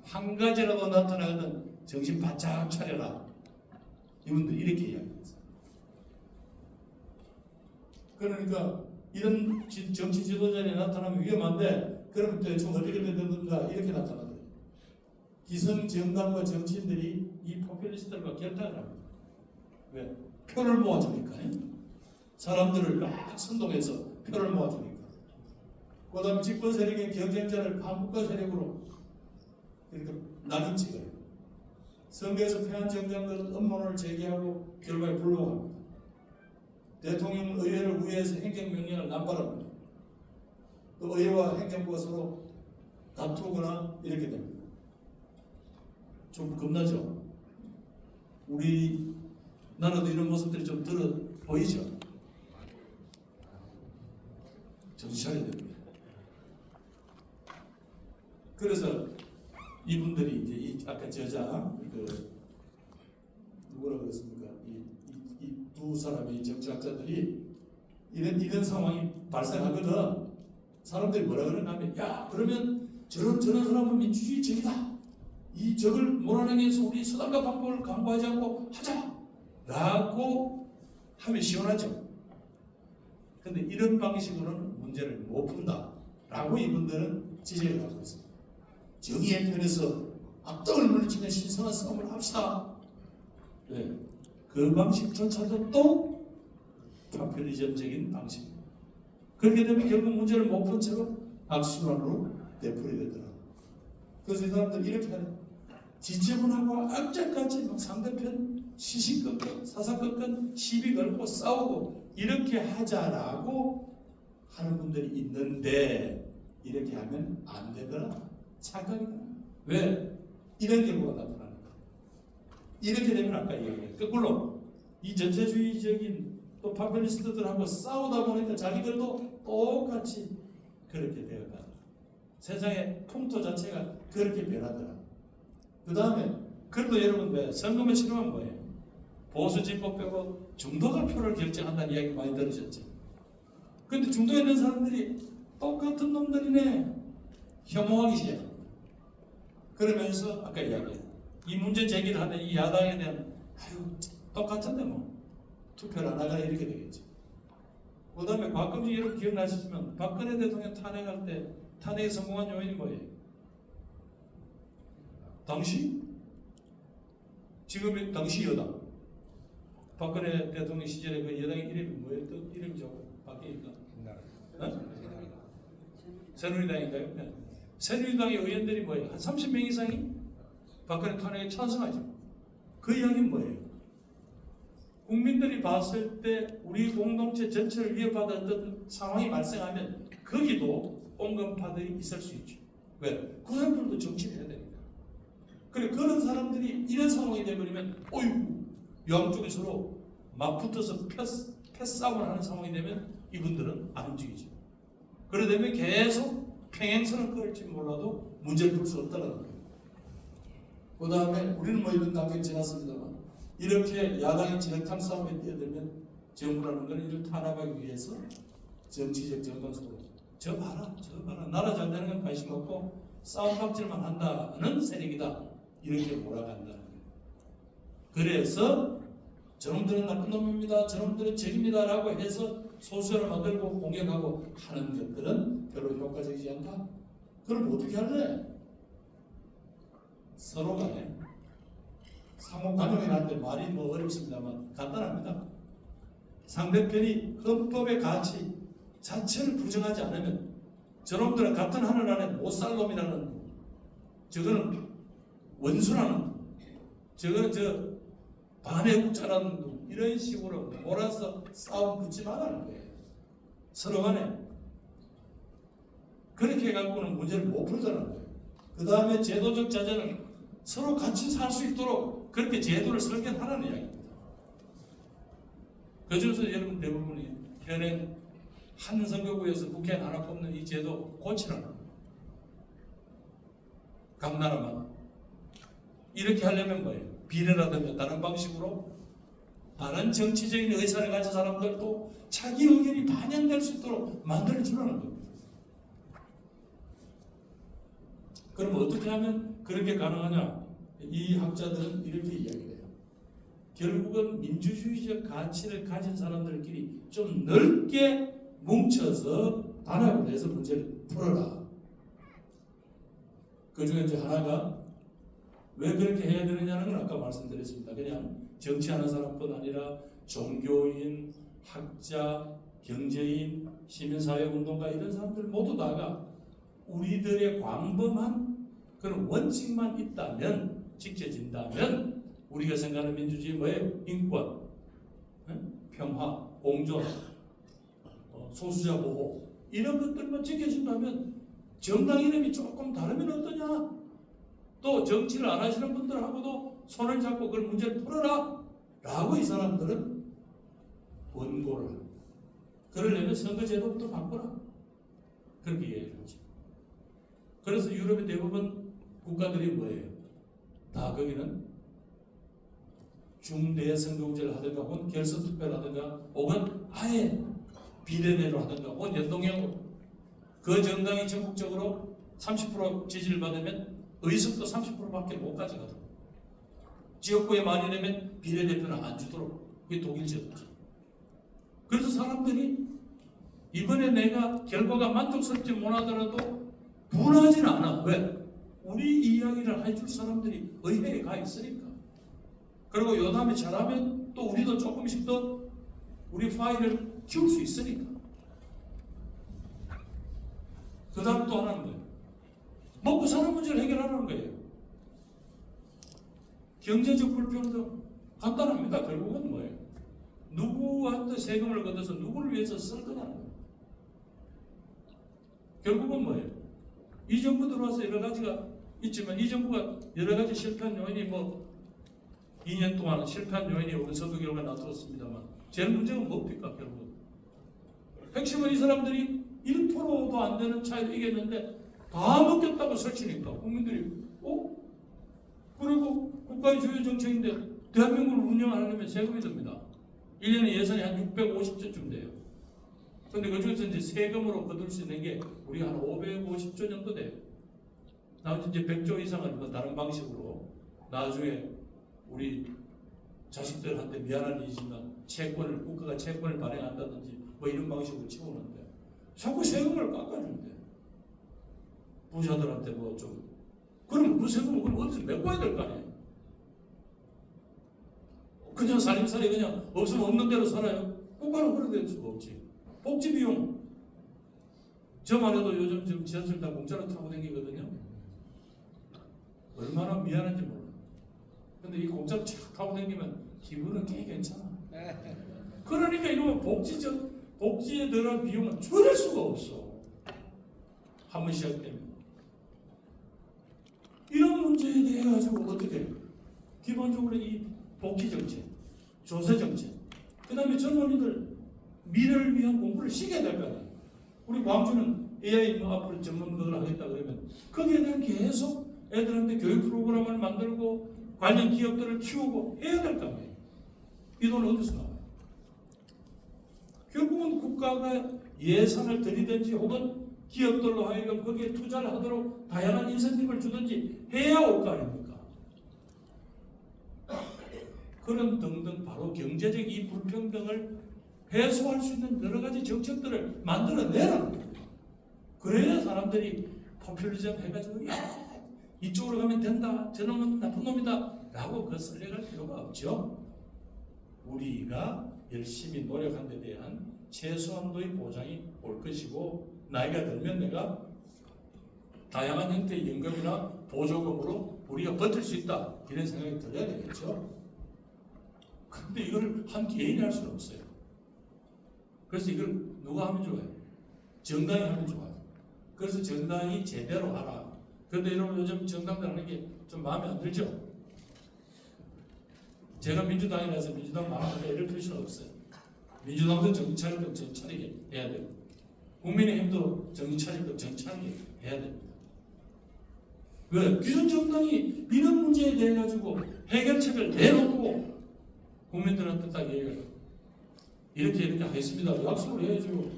한 가지라도 나타나거든 정신 바짝 차려라. 이분들 이렇게 이야기했어요. 그러니까 이런 정치 지도자들이 나타나면 위험한데 그러면 대충 어떻게 되는가 이렇게 나타나더라고요. 기성정당과 정치인들이 이 포퓰리스트들과 결탁을 합니다. 왜? 표를 모아주니까. 사람들을 막 선동해서 표를 모아주니까. 그 다음 집권 세력의 경쟁자를 반국가 세력으로 이렇게 낙인 찍어요. 선거에서 패한 정당들은 음모론을 제기하고 결과에 불복합니다. 대통령 의회를 우회해서 행정명령을 남발합니다. 또 의회와 행정부가 서로 다투거나 이렇게 됩니다. 좀 겁나죠? 우리 나라도 이런 모습들이 좀 들어 보이죠? 정신 차려야 됩니다. 그래서 이분들이 이제 아까 저자 누구라고 그랬습니까? 이 두 사람의 정치학자들이 이런 상황이 발생하거든. 사람들이 뭐라 그러냐 하면 야 그러면 저런 사람은 민주주의 적이다. 이 적을 몰아내기 위해서 우리 수단과 방법을 강구하지 않고 하자라고 하면 시원하죠. 근데 이런 방식으로는 문제를 못 푼다라고 이분들은 지적을 하고 있습니다. 정의의 편에서 악덕을 물리치는 신성한 싸움을 합시다. 네. 그 방식조차도 또 파퓰리즘적인 방식입니다. 그렇게 되면 결국 문제를 못 푼 채로 악순환으로 되풀이 되더라고요. 그래서 이 사람들 이렇게 하는 지체분하고 악착같이 막 상대편 시시끌끌 사사끌끌 시비 걸고 싸우고 이렇게 하자라고 하는 분들이 있는데 이렇게 하면 안 되더라. 착각이다. 왜? 이런 경우가 나타나는 거예요. 이렇게 되면 아까 얘기했죠. 거꾸로 이 전체주의적인 또 파퓰리스트들하고 싸우다 보니까 자기들도 똑같이 그렇게 되어가. 세상의 풍토 자체가 그렇게 변하더라. 그 다음에 그래도 여러분 왜 선거만 치르면 뭐예요? 보수 진보 빼고 중도가 표를 결정한다는 이야기 많이 들으셨죠? 근데 중도에 있는 사람들이 똑같은 놈들이네. 혐오하기 시작합니다. 그러면서 아까 이야기했죠. 이 문제 제기를 하는 이 야당에 대한 똑같은데 뭐 투표를 안 하거나 이렇게 되겠죠. 그 다음에 가끔씩 여러분 기억나시지만 박근혜 대통령 탄핵할 때 탄핵에 성공한 요인이 뭐예요? 당시 지금의 당시 여당 박근혜 대통령 시절에 그 여당의 이름이 뭐였던 이름이 좀 바뀌니까 새누리당인가요? 네. 새누리당의 의원들이 뭐예요? 한 30명 이상이 박근혜 탄핵에 찬성하죠. 그 이야기는 뭐예요? 국민들이 봤을 때 우리 공동체 전체를 위협받았던 상황이 발생하면 거기도 온건파들이 있을 수 있죠. 왜? 그 사람들도 정치를 해야 되니까. 그래 그런 사람들이 이런 상황이 되버리면 어이구 양쪽이 서로 맞붙어서 패싸움을 하는 상황이 되면 이분들은 안 움직이죠. 그러다면 계속 평행선을 끌지 몰라도 문제를 풀 수 없다는 거예요. 그 다음에 우리는 뭐 이런 단계를 지났습니다만 이렇게 야당이 진흙탕 싸움에 뛰어들면 정부라는 것은 이를 탄압하기 위해서 정치적 정당 속으로 저 봐라 나라 잘 되는 건 관심 없고 싸움 박질만 한다는 세력이다 이렇게 몰아간다는 거예요. 그래서 저놈들은 나쁜 놈입니다 저놈들은 적입니다 라고 해서 소수를 만들고 공격하고 하는 것들은 별로 효과적이지 않다. 그럼 어떻게 할래? 서로 간에 상호간용이라는데 말이 뭐 어렵습니다만 간단합니다. 상대편이 헌법의 가치 자체를 부정하지 않으면 저놈들은 같은 하늘 안에 못 살 놈이라는 저거는 원수라는 저거는 저 반애국자라는 이런 식으로 몰아서 싸움 붙지 말라는 거예요. 서로 간에 그렇게 해갖고는 문제를 못 풀자는 거예요. 그 다음에 제도적 자제는 서로 같이 살 수 있도록 그렇게 제도를 설계하라는 이야기입니다. 그중에서 여러분 대부분이 현행 한 선거구에서 국회의원 하나 뽑는 이 제도 고치라는 거예요. 각 나라만 이렇게 하려면 뭐예요? 비례라든가 다른 방식으로 다른 정치적인 의사를 가진 사람들도 자기 의견이 반영될 수 있도록 만들어주라는 겁니다. 그럼 어떻게 하면 그렇게 가능하냐? 이 학자들은 이렇게 이야기해요. 결국은 민주주의적 가치를 가진 사람들끼리 좀 넓게 뭉쳐서 단합을 해서 문제를 풀어라. 그 중에 이제 하나가 왜 그렇게 해야 되느냐는 건 아까 말씀드렸습니다. 그냥 정치하는 사람뿐 아니라 종교인, 학자, 경제인, 시민사회운동가 이런 사람들 모두 다가 우리들의 광범한 그런 원칙만 있다면 지켜진다면 우리가 생각하는 민주주의 뭐예요? 인권, 평화, 공존, 소수자 보호 이런 것들만 지켜진다면 정당 이름이 조금 다르면 어떠냐? 또 정치를 안 하시는 분들하고도 손을 잡고 그런 문제를 풀어라 라고 이 사람들은 원고를 합니다. 그러려면 선거제도부터 바꿔라 그렇게 얘기를 하죠. 그래서 유럽의 대부분 국가들이 뭐예요? 다 거기는 중대 선거구제를 하든가 혹은 결선투표를 하든가 혹은 아예 비례대로 하든가 혹은 연동형으로 그 정당이 전국적으로 30% 지지를 받으면 의석도 30%밖에 못 가져가도록 지역구에 많이 내면 비례대표는 안 주도록 그게 독일 제도죠. 그래서 사람들이 이번에 내가 결과가 만족스럽지 못하더라도 분하지는 않아. 왜? 우리 이야기를 해줄 사람들이 의회에 가 있으니까. 그리고 요 다음에 잘하면 또 우리도 조금씩 더 우리 파일을 키울 수 있으니까. 그 다음 또 하나는 뭐예요? 먹고 사는 문제를 해결하는 거예요. 경제적 불평등 간단합니다. 결국은 뭐예요? 누구한테 세금을 걷어서 누구를 위해서 쓸 거냐는 거예요. 결국은 뭐예요? 이 정부 들어와서 여러 가지가 있지만 이 정부가 여러 가지 실패한 요인이 뭐 2년 동안 실패한 요인이 오늘 선거 결과에 나타났습니다만 제일 문제가 뭡니까 결국은? 핵심은 이 사람들이 1%도 안 되는 차이로 이겼는데 다 먹겠다고 설치니까 국민들이 그리고 국가의 주요 정책인데 대한민국을 운영하려면 세금이 듭니다. 1년에 예산이 한 650조쯤 돼요. 그런데 그중에서 이제 세금으로 거둘 수 있는 게 우리 한 550조 정도 돼요. 나머지 이제 100조 이상은 뭐 다른 방식으로 나중에 우리 자식들한테 미안한 일이지만 채권을 국가가 채권을 발행한다든지 뭐 이런 방식으로 채우는데 자꾸 세금을 깎아준대. 부자들한테 뭐 좀 그럼 그 세금을 그럼 어디서 메꿔야 될 거 아니에요? 그냥 살림살이 그냥 없으면 없는 대로 살아요. 국가는 그렇게 될 수가 없지. 복지 비용 저만 해도 요즘 지금 지하철 다 공짜로 타고 다니거든요. 얼마나 미안한지 몰라. 근데 이 공짜로 쫙 타고 다니면 기분은 꽤 괜찮아. 그러니까 이러면 복지에 들어간 비용은 줄일 수가 없어. 한 번 시작되면. 해가지고 어떻게 해요? 기본적으로 이 복지 정책, 조세 정책, 그 다음에 젊은이들 미래를 위한 공부를 시켜야 될 거 아니에요. 우리 광주는 AI 뭐 앞으로 전문가를 하겠다 그러면 거기에 대한 계속 애들한테 교육 프로그램을 만들고 관련 기업들을 키우고 해야 될 거 아니에요. 이 돈은 어디서 나와요? 결국은 국가가 예산을 들이든지 혹은 기업들로 하여금 거기에 투자를 하도록 다양한 인센티브를 주든지 해야 올 거 아닙니까? 그런 등등 바로 경제적 이 불평등을 해소할 수 있는 여러 가지 정책들을 만들어내라는 거예요. 그래야 사람들이 포퓰리즘 해가지고 야 이쪽으로 가면 된다, 저놈은 나쁜 놈이다 라고 그 설레갈 필요가 없죠. 우리가 열심히 노력한 데 대한 최소한도의 보장이 올 것이고 나이가 들면 내가 다양한 형태의 연금이나 보조금으로 우리가 버틸 수 있다 이런 생각이 들어야 되겠죠. 근데 이걸 한 개인이 할 수는 없어요. 그래서 이걸 누가 하면 좋아요? 정당이 하면 좋아요. 그래서 정당이 제대로 하라. 그런데 여러분 요즘 정당들 하는 게 좀 마음에 안 들죠? 제가 민주당이라서 민주당 말하는데 이럴 필요는 없어요. 민주당도 정신 차릴 것 정신 차리게 해야 되고 국민의힘도 정신 차릴 것 정신 차리게 해야 됩니다. 왜? 기존 정당이 이런 문제에 대해 가지고 해결책을 내놓고 국민들한테 딱 얘기해요. 이렇게 하겠습니다. 약속을 해야죠.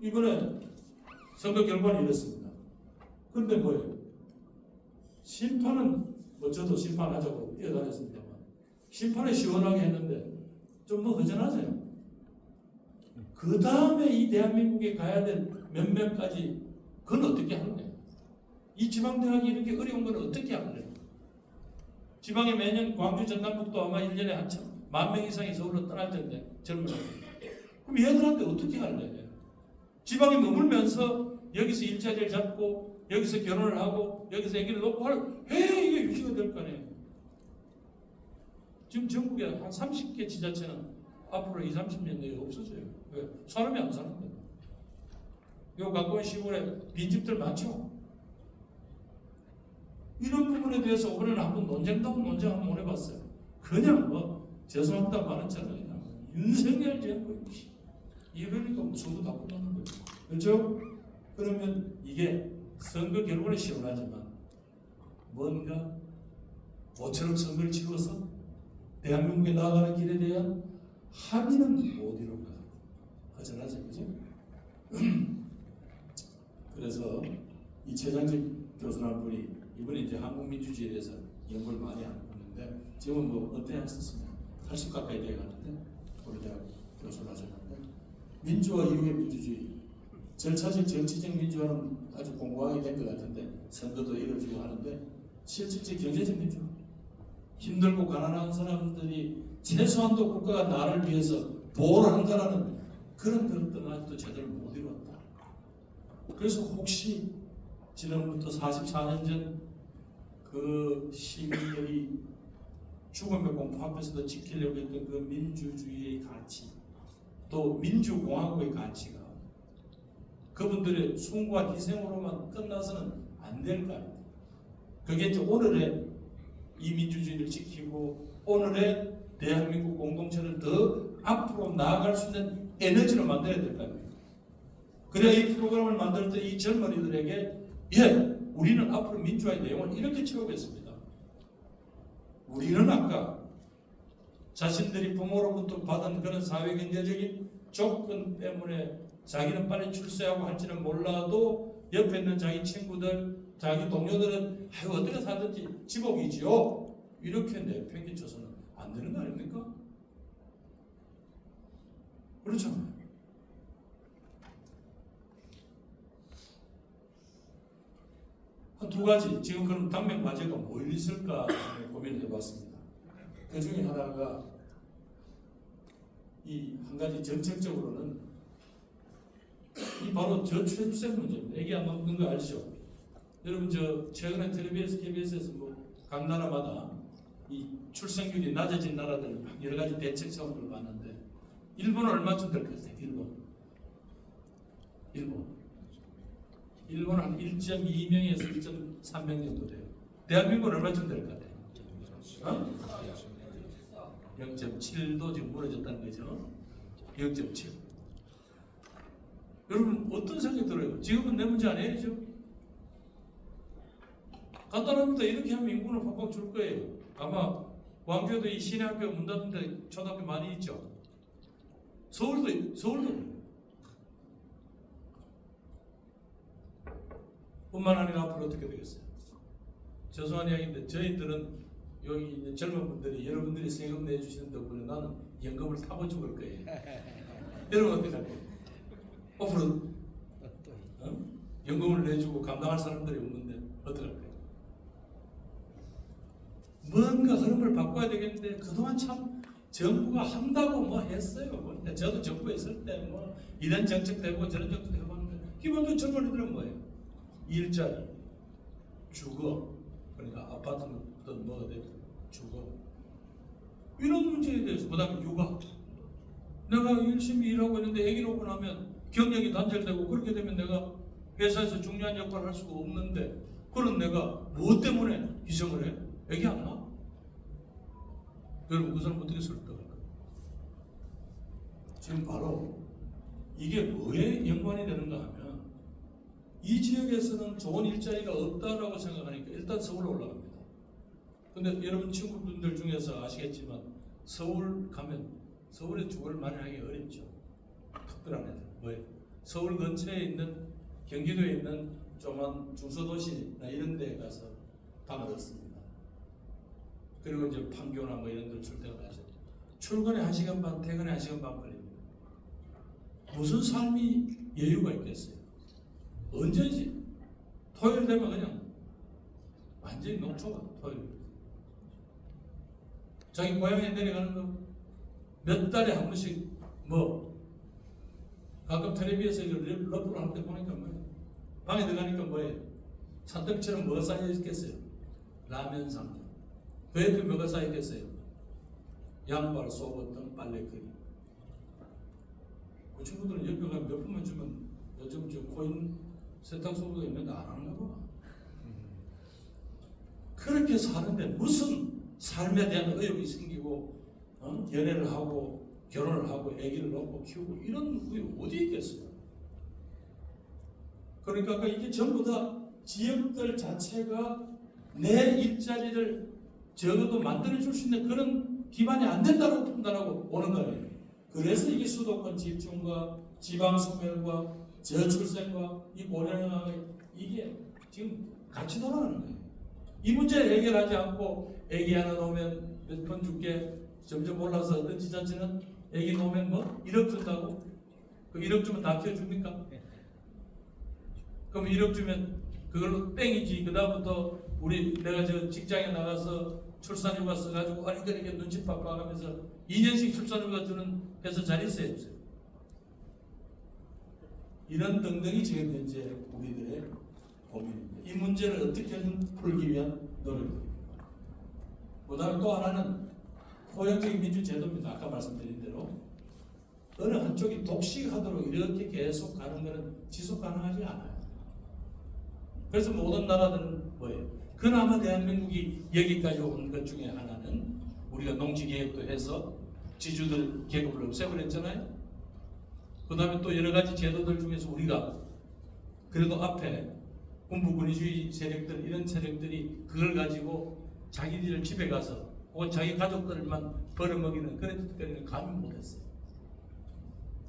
이번에 선거 결과는 이렇습니다. 그런데 뭐예요? 심판은 뭐 저도 심판하자고 뛰어다녔습니다만 심판을 시원하게 했는데 좀 뭐 허전하세요. 그 다음에 이 대한민국에 가야 될 몇몇 가지 그건 어떻게 할래? 이 지방대학이 이렇게 어려운 건 어떻게 할래? 지방에 매년 광주 전남북도 아마 1년에 한 10,000명 이상이 서울로 떠날 텐데 젊은 그럼 얘들한테 어떻게 할래? 지방에 머물면서 여기서 일자리를 잡고 여기서 결혼을 하고 여기서 아기를 놓고 이게 유지가 될 거 아니에요. 지금 전국에 한 30개 지자체는 앞으로 20-30년 내에 없어져요. 왜? 사람이 안 사는 거예요. 요 가까운 시골에 빈집들 많죠? 이런 부분에 대해서 올해는 한번 논쟁다운 논쟁 한번 해봤어요. 그냥 뭐 죄송합니다 많은 차는 그냥 윤석열 정부 이러니까 무슨 다 끝나는 거예요. 그렇죠? 그러면 이게 선거 결과는 시원하지만 뭔가 모처럼 선거를 치러서 대한민국에 나아가는 길에 대한 합의는 못 이룬다. 허전하죠, 그죠? 그래서 이 최장직 교수라는 분이 이번에 이제 한국민주주의에 대해서 연구를 많이 하고 있는데 지금 뭐 어떻게 하셨습니까? 80 가까이 되어 가는데 우리 대학 교수를 하셨는데 민주화 이후의 민주주의 절차적 정치적 민주화는 아주 공고하게 된 것 같은데 선거도 이루어지고 하는데 실질적 경제적 민주화 힘들고 가난한 사람들이 최소한도 국가가 나를 위해서 보호를 한다는 그런 것들은 아직도 제대로 못 이루었다. 그래서 혹시 지난부터 44년 전 그 시민들이 죽음의 공포 앞에서도 지키려고 했던 그 민주주의의 가치 또 민주공화국의 가치가 그분들의 순과 희생으로만 끝나서는 안 될 거 아닙니까? 그게 이제 오늘의 이 민주주의를 지키고 오늘의 대한민국 공동체를 더 앞으로 나아갈 수 있는 에너지로 만들어야 될 거 아닙니까? 그래야 이 프로그램을 만들 때 이 젊은이들에게 우리는 앞으로 민주화의 내용을 이렇게 채우겠습니다. 우리는 아까 자신들이 부모로부터 받은 그런 사회경제적인 조건 때문에 자기는 빨리 출세하고 할지는 몰라도 옆에 있는 자기 친구들, 자기 동료들은 어떻게 사든지 지복이지요. 이렇게 내팽개쳐서는 안 되는 거 아닙니까? 그렇죠. 한 두 가지 지금 그럼 당면 과제가 뭐 있을까 고민을 해봤습니다. 그 중에 하나가 이 한 가지 정책적으로는 이 바로 저출생 문제입니다. 애기 안 낳는 거 알죠? 여러분 저 최근에 텔레비에서 KBS에서 뭐 각 나라마다 이 출생률이 낮아진 나라들 여러 가지 대책 사업을 봤는데 일본은 얼마쯤 될 것 같아요? 일본 한 1.2명에서 1.3명 정도 돼요. 대한민국은 얼마쯤 될 것 같아요? 0.7도 지금 무너졌다는 거죠. 0.7. 여러분 어떤 생각이 들어요? 지금은 내 문제 아니에요, 지금? 간단합니다. 이렇게 하면 인구는 팍팍 줄 거예요. 아마 광주에도 이 시내 학교 문 닫은 데 초등학교 많이 있죠. 서울도 뿐만 아니라 앞으로 어떻게 되겠어요? 죄송한 이야기인데 저희들은 여기 있는 젊은 분들이 여러분들이 세금 내주시는 덕분에 나는 연금을 타고 죽을 거예요. 여러분 어떻게 할 거예요? 앞으로 연금을 내주고 감당할 사람들이 없는데 어떻게 할 거예요? 뭔가 흐름을 바꿔야 되겠는데 그동안 참 정부가 한다고 뭐 했어요. 저도 정부에 있을 때 뭐 이런 정책 되고 저런 정책 되고 하는데 기본적으로 젊은이들은 뭐예요? 일자리, 주거, 그러니까 아파트든 뭐가 되든 주거 이런 문제에 대해서 그다음에 육아 내가 열심히 일하고 있는데 아기 놓고 나면 경력이 단절되고 그렇게 되면 내가 회사에서 중요한 역할을 할 수가 없는데 그런 내가 무엇 때문에 희생을 해? 아기 안 나? 여러분 그 사람 어떻게 설득할까? 지금 바로 이게 뭐에 연관이 되는가 하면 이 지역에서는 좋은 일자리가 없다라고 생각하니까 일단 서울로 올라갑니다. 근데 여러분 친구분들 중에서 아시겠지만 서울 가면 서울에 주거를 마련하기 어렵죠. 특별한 애들 뭐예요? 서울 근처에 있는 경기도에 있는 조만 중소도시나 이런 데 가서 답을 얻습니다. 그리고 이제 판교나 뭐 이런 데 출퇴근하죠. 출근에 1시간 반, 퇴근에 1시간 반 걸립니다. 무슨 삶이 여유가 있겠어요? 언제지? 토요일 되면 그냥 완전히 녹초가 토요일. 자기 고향에 내려가는 거 몇 달에 한 번씩 뭐 가끔 텔레비에서 이걸 러프로 할 때 보니까 뭐예요? 방에 들어가니까 뭐예요? 산더미처럼 뭐가 쌓여 있겠어요? 라면 상자. 그 옆에 뭐가 쌓여 있겠어요? 양발, 속옷 등 빨래거리. 그 친구들은 옆에 가면 몇 푼만 주면 요즘 저 코인 세탁소가 있는데 안 하는가 봐. 그렇게 사는데 무슨 삶에 대한 의욕이 생기고 연애를 하고 결혼을 하고 아기를 낳고 키우고 이런 의욕 어디 있겠어요? 그러니까 이게 전부 다 지역들 자체가 내 일자리를 적어도 만들어줄 수 있는 그런 기반이 안 된다고 판단하고 오는 거예요. 그래서 이게 수도권 집중과 지방 소멸과 저출생과 이 고령화 이게 지금 같이 돌아가는 거예요. 이 문제를 해결하지 않고 애기 하나 놓으면 몇 번 줄게 점점 올라서 어떤 지자체는 애기 놓으면 뭐 1억 준다고? 그 1억 주면 다 키워줍니까? 그럼 1억 주면 그걸로 땡이지. 그 다음부터 내가 저 직장에 나가서 출산휴가 써가지고 어리게 눈치 빡빡하면서 2년씩 출산휴가 주는 회사 잘 있어요, 없어요? 이런 등등이 지금 현재 우리들의 고민입니다. 이 문제를 어떻게든 풀기 위한 노력입니다. 그 다음에 또 하나는 포용적인 민주제도입니다. 아까 말씀드린 대로 어느 한쪽이 독식하도록 이렇게 계속 가는 것은 지속 가능하지 않아요. 그래서 모든 나라들은 뭐예요? 그나마 대한민국이 여기까지 온 것 중에 하나는 우리가 농지개혁도 해서 지주들 계급을 없애버렸잖아요. 그 다음에 또 여러 가지 제도들 중에서 우리가 그래도 앞에 군부군의주의 세력들 이런 세력들이 그걸 가지고 자기들 집에 가서 혹은 자기 가족들만 벌어먹이는 그런 짓거리는 감히 못했어요.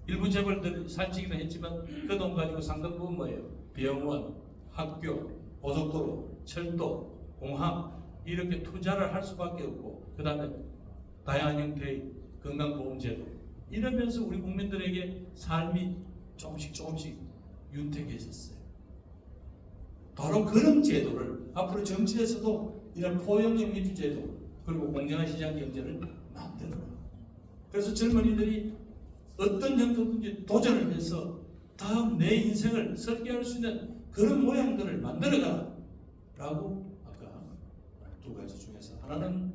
일부 재벌들이 살찌기는 했지만 그 돈 가지고 상당 부분 뭐예요? 병원, 학교, 고속도로, 철도, 공항 이렇게 투자를 할 수밖에 없고 그 다음에 다양한 형태의 건강보험제도 이러면서 우리 국민들에게 삶이 조금씩 윤택해졌어요. 바로 그런 제도를 앞으로 정치에서도 이런 포용적 민주제도 그리고 공정한 시장 경제를 만들어라. 그래서 젊은이들이 어떤 형태든지 도전을 해서 다음 내 인생을 설계할 수 있는 그런 모양들을 만들어가라 라고 아까 두 가지 중에서 하나는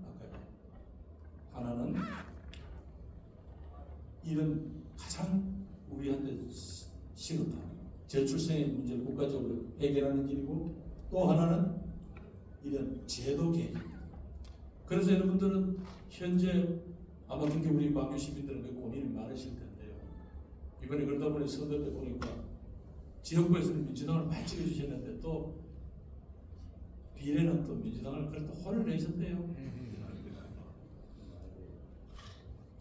이런 가장 우리한테 시급한 저출생의 문제를 국가적으로 해결하는 길이고 또 하나는 이런 제도 개혁. 그래서 여러분들은 현재 아마 특히 우리 광주 시민들은 그 고민이 많으실 텐데요. 이번에 그러다 보니 선거 때 보니까 지역구에서는 민주당을 많이 찍어주셨는데 또 비례는 또 민주당을 그래도 혼을 내셨대요.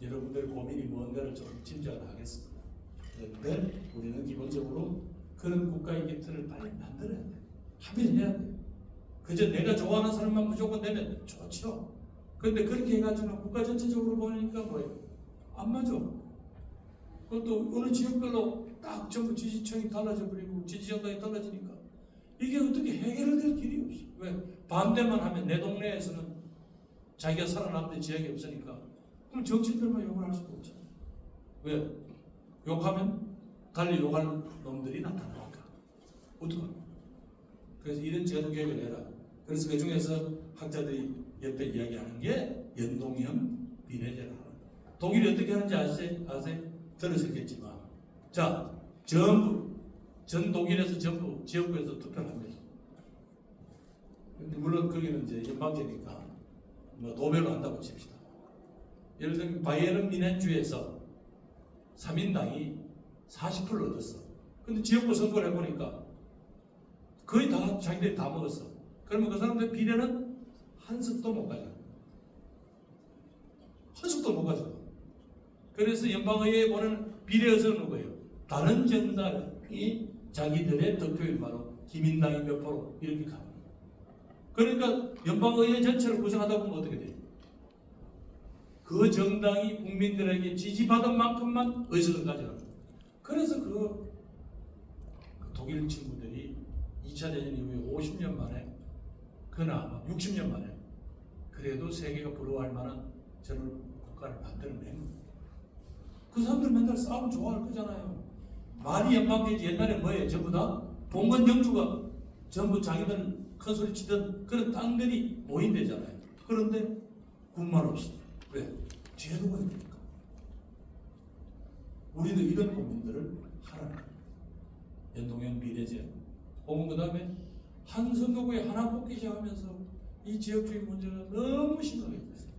여러분들 고민이 뭔가를 좀 짐작을 하겠습니다. 그런데 우리는 기본적으로 그런 국가의 깃틀을 빨리 만들어야 돼. 합의해야 돼. 그저 내가 좋아하는 사람만 무조건 되면 좋죠. 그런데 그렇게 해가지고는 국가 전체적으로 보니까 뭐예요? 안 맞아. 그것도 어느 지역별로 딱 전부 지지층이 달라져 버리고 지지정당이 달라지니까 이게 어떻게 해결될 길이 없어. 왜? 반대만 하면 내 동네에서는 자기가 살아남는 지역이 없으니까 그럼 정치인들만 욕을 할 수도 없잖아. 왜? 욕하면 달리 욕할 놈들이 나타나니까. 어떡하나? 그래서 이런 제도 개혁을 해라. 그래서 그 중에서 학자들이 옆에 이야기하는 게 연동형 비례제라. 독일이 어떻게 하는지 아세요? 들으셨겠지만, 자, 전부 전 독일에서 전부 지역구에서 투표를 합니다. 근데 물론 거기는 이제 연방제니까 뭐 도별로 한다고 칩시다. 예를 들면 바이에른 뮌헨주에서 3인당이 40%를 얻었어. 근데 지역구 선거를 해보니까 거의 다 자기들이 다 먹었어. 그러면 그 사람들 비례는 한 석도 못 가져. 한 석도 못 가져. 그래서 연방의회에 보는 비례 의석은 뭐예요? 다른 정당이 자기들의 득표율 바로 기민당이 몇 프로 이렇게 갑니다. 그러니까 연방의회 전체를 구성하다 보면 어떻게 돼요? 그 정당이 국민들에게 지지받은 만큼만 의석을 가져갑니다. 그래서 그 독일 친구들이 2차 대전 이후에 50년 만에 그나마 60년 만에 그래도 세계가 부러워할 만한 저런 국가를 만들어낸 겁니다. 그 사람들 맨날 싸움 좋아할 거잖아요. 말이 연방제지 옛날에 뭐예요? 전부 다 봉건 영주가 전부 자기들 큰 소리 치던 그런 땅들이 모인대잖아요. 그런데 군말 없어. 왜? 제도가 있으니까. 우리도 이런 고민들을 하라는 거예요. 연동형 비례제. 혹은 그 다음에 한 선거구에 하나 뽑기 시작하면서 이 지역주의 문제가 너무 심하게 됐어요.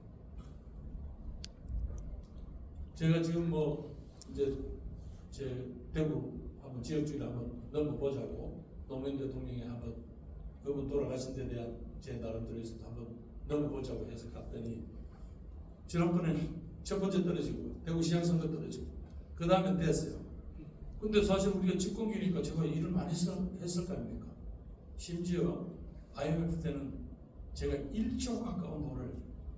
제가 지금 뭐 이제 제 대구 한번 지역주의를 한번 넘어보자고 노무현 대통령이 한번 그분 돌아가신 데 대한 제 나름대로 해서 한번 넘어보자고 해서 갔더니 지난번에는 첫 번째 떨어지고 대구시장 선거 떨어지고 그 다음에 됐어요. 근데 사실 우리가 집권기니까 제가 일을 많이 했을 거 아닙니까? 심지어 IMF 때는 제가 1조 가까운 돈을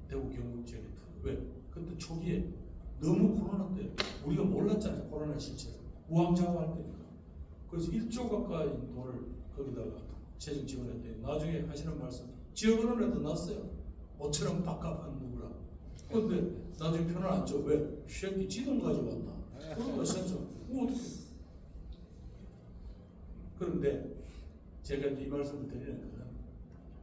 대구 경북 지역에 왜? 그때 초기에 너무 코로나 때 우리가 몰랐잖아요. 코로나 실체를 우왕좌왕할 때니까. 그래서 1조 가까이 돈을 거기다가 재정 지원했더니 나중에 하시는 말씀 지역으로라도 났어요. 5천원 밥값한 누구라. 근데 나중에 편을 안 줘. 왜? 새끼 지돈 가져왔나? 그런 거 sense. 어떻게? 그런데 제가 이 말씀을 드리는 것은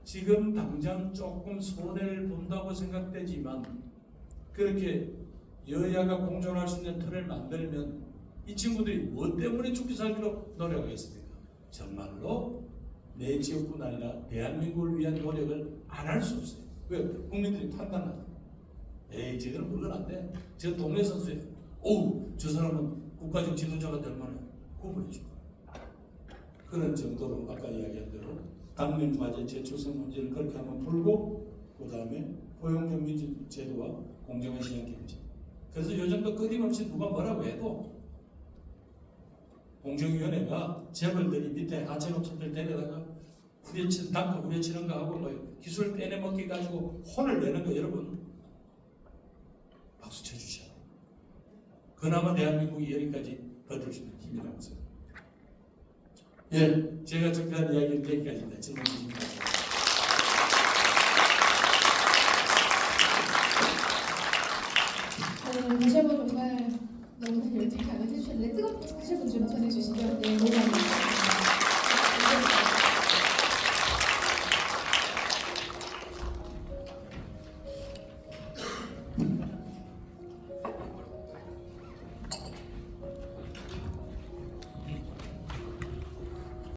지금 당장 조금 손해를 본다고 생각되지만 그렇게 여야가 공존할 수 있는 틀을 만들면 이 친구들이 뭐 때문에 죽기 살기로 노력하겠습니까? 정말로 내 지역뿐 아니라 대한민국을 위한 노력을 안 할 수 없어요. 왜? 국민들이 판단하죠. 에이, 쟤들은 물론 안 돼. 저 동네 선수예요. 오우, 저 사람은 국가적 지도자가 될 만해. 구분해줘. 그런 정도로 아까 이야기한 대로 당면과제 제출성 문제를 그렇게 한번 풀고 그 다음에 포용적 민주제도와 공정한 시장 경제. 그래서 요즘도 끊임없이 누가 뭐라고 해도 공정위원회가 재벌들이 밑에 하청업체들 데려다가 닭과 후려치는 거 하고 뭐 기술 빼내먹기 가지고 혼을 내는 거 여러분 박수 쳐주셔야 돼요. 그나마 대한민국이 여기까지 버틸 수 있는 힘이라고 생각합니다. 예, 제가 준비한 이야기는 여기까지입니다. 질문 주십니다. 다시 한번 정말 너무 열정이 강한 해주셨는데 뜨겁게 다시 한번 좀 전해주시죠. 네, 감사합니다.